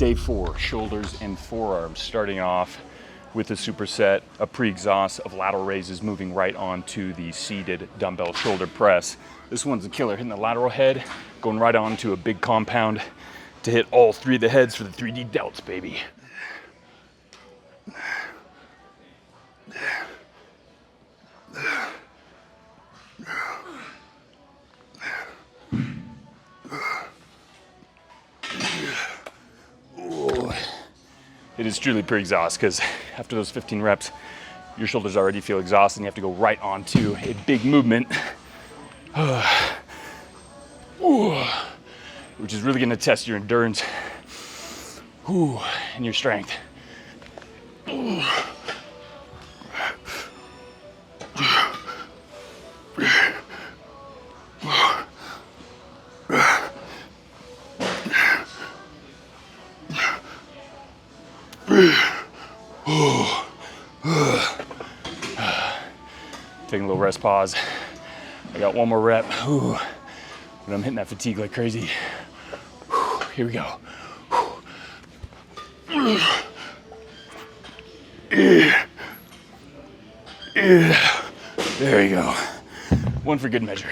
Day 4, shoulders and forearms, starting off with a superset, a pre-exhaust of lateral raises, moving right on to the seated dumbbell shoulder press. This one's a killer, hitting the lateral head, going right on to a big compound to hit all 3 of the heads for the 3D delts, baby. It is truly pre-exhaust because after those 15 reps, your shoulders already feel exhausted and you have to go right onto a big movement, which is really going to test your endurance and your strength. Taking a little rest pause. I got one more rep. But I'm hitting that fatigue like crazy. Here we go. There you go. One for good measure.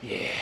Yeah.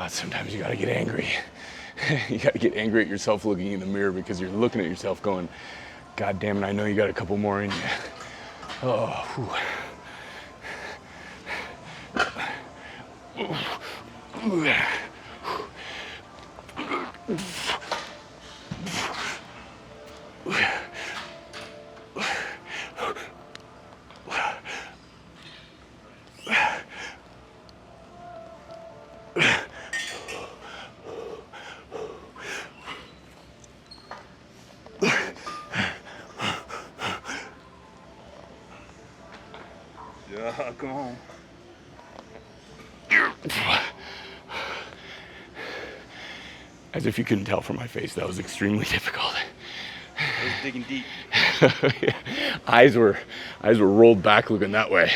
Sometimes you gotta get angry. You gotta get angry at yourself looking in the mirror because you're looking at yourself going, God damn it, I know you got a couple more in you. Oh, yeah, come on. As if you couldn't tell from my face, that was extremely difficult. I was digging deep. Eyes were rolled back looking that way.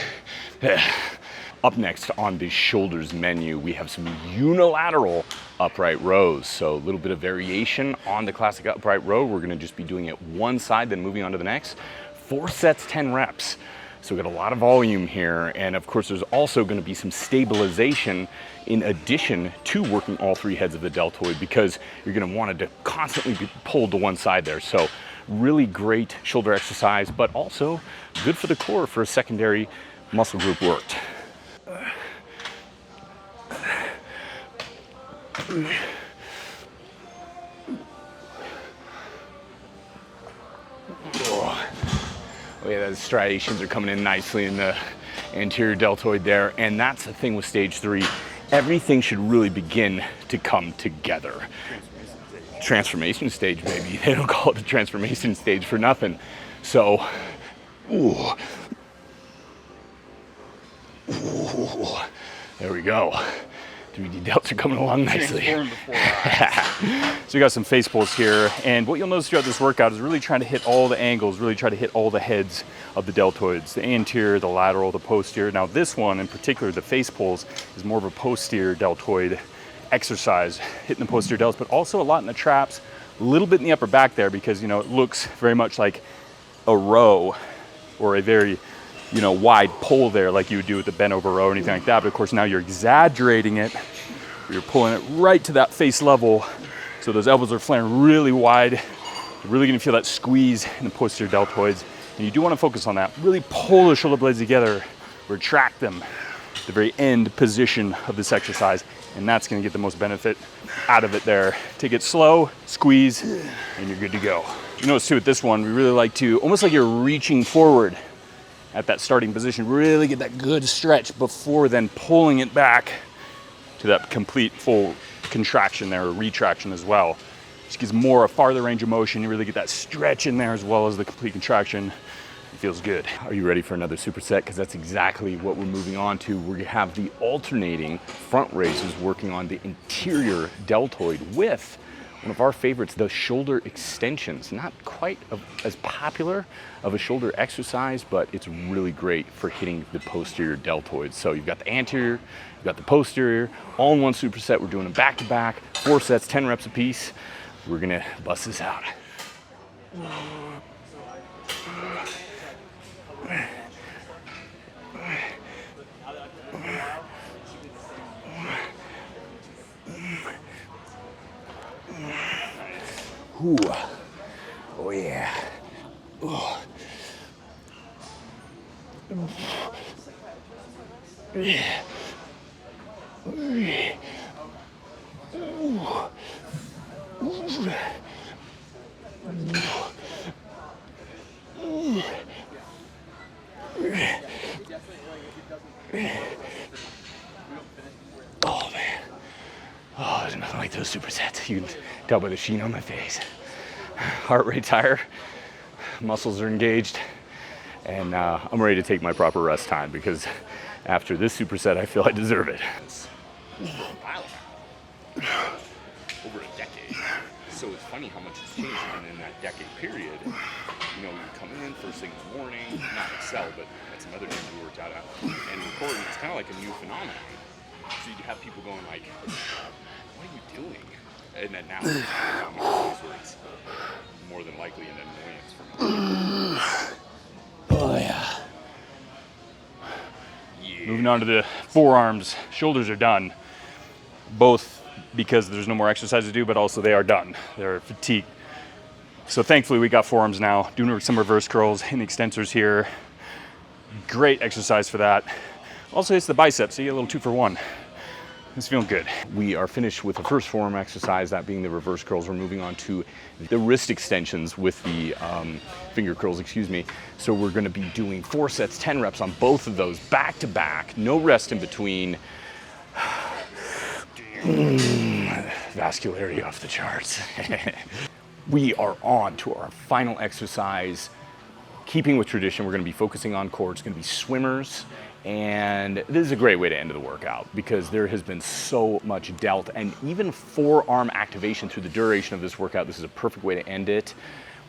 Up next on the shoulders menu, we have some unilateral upright rows. So a little bit of variation on the classic upright row. We're gonna just be doing it one side, then moving on to the next. 4 sets, 10 reps. So we got a lot of volume here. And of course, there's also gonna be some stabilization in addition to working all 3 heads of the deltoid, because you're gonna want it to constantly be pulled to one side there. So really great shoulder exercise, but also good for the core for a secondary muscle group worked. Oh yeah, those striations are coming in nicely in the anterior deltoid there. And that's the thing with stage 3. Everything should really begin to come together. Transformation stage, baby. They don't call it the transformation stage for nothing. So, there we go. 3D delts are coming along nicely. So we got some face pulls here, and what you'll notice throughout this workout is really trying to hit all the angles, really try to hit all the heads of the deltoids, the anterior, the lateral, the posterior. Now this one in particular, the face pulls, is more of a posterior deltoid exercise, hitting the posterior delts, but also a lot in the traps, a little bit in the upper back there, because you know it looks very much like a row or a very wide pull there, like you would do with the bent over row or anything like that. But of course now you're exaggerating it. You're pulling it right to that face level. So those elbows are flaring really wide. You're really gonna feel that squeeze in the posterior deltoids. And you do wanna focus on that. Really pull the shoulder blades together, retract them, the very end position of this exercise. And that's gonna get the most benefit out of it there. Take it slow, squeeze, and you're good to go. You notice too with this one, we really like to, almost like you're reaching forward at that starting position, really get that good stretch before then pulling it back to that complete full contraction there, or retraction as well. Just gives more a farther range of motion. You really get that stretch in there as well as the complete contraction. It feels good. Are you ready for another superset? Because that's exactly what we're moving on to. We have the alternating front raises working on the interior deltoid with one of our favorites, the shoulder extensions. Not quite as popular of a shoulder exercise, but it's really great for hitting the posterior deltoid. So you've got the anterior, you've got the posterior, all in one superset. We're doing them back to back, 4 sets, 10 reps apiece. We're gonna bust this out. Ooh. Oh yeah. Ooh. Yeah. Oh man. Oh, there's nothing like those supersets. You can tell by the sheen on my face. Heart rate's higher, muscles are engaged, and I'm ready to take my proper rest time because after this superset, I feel I deserve it. Over a decade. So it's funny how much it's changed in that decade period. You know, we come in first thing in the morning, not Excel, but that's another thing we worked out at. And recording, it's kind of like a new phenomenon. So you have people going like, what are you doing? And then now it's more than likely an annoyance for me. Oh yeah. Moving on to the forearms. Shoulders are done. Both because there's no more exercise to do, but also they are done. They're fatigued. So thankfully we got forearms now. Doing some reverse curls and extensors here. Great exercise for that. Also hits the biceps, so you get a little 2 for 1. It's feeling good. We are finished with the first forearm exercise, that being the reverse curls. We're moving on to the wrist extensions with the finger curls, excuse me. So we're gonna be doing 4 sets, 10 reps on both of those, back to back, no rest in between. Vascularity off the charts. We are on to our final exercise. Keeping with tradition, we're gonna be focusing on core. It's gonna be swimmers. And this is a great way to end the workout because there has been so much delt and even forearm activation through the duration of this workout. This is a perfect way to end it.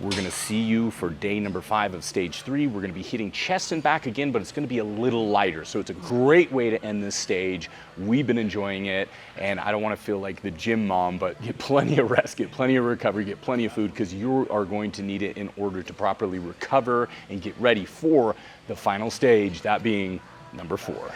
We're gonna see you for day number 5 of stage 3. We're gonna be hitting chest and back again, but it's gonna be a little lighter. So it's a great way to end this stage. We've been enjoying it, and I don't wanna feel like the gym mom, but get plenty of rest, get plenty of recovery, get plenty of food, because you are going to need it in order to properly recover and get ready for the final stage, that being number 4.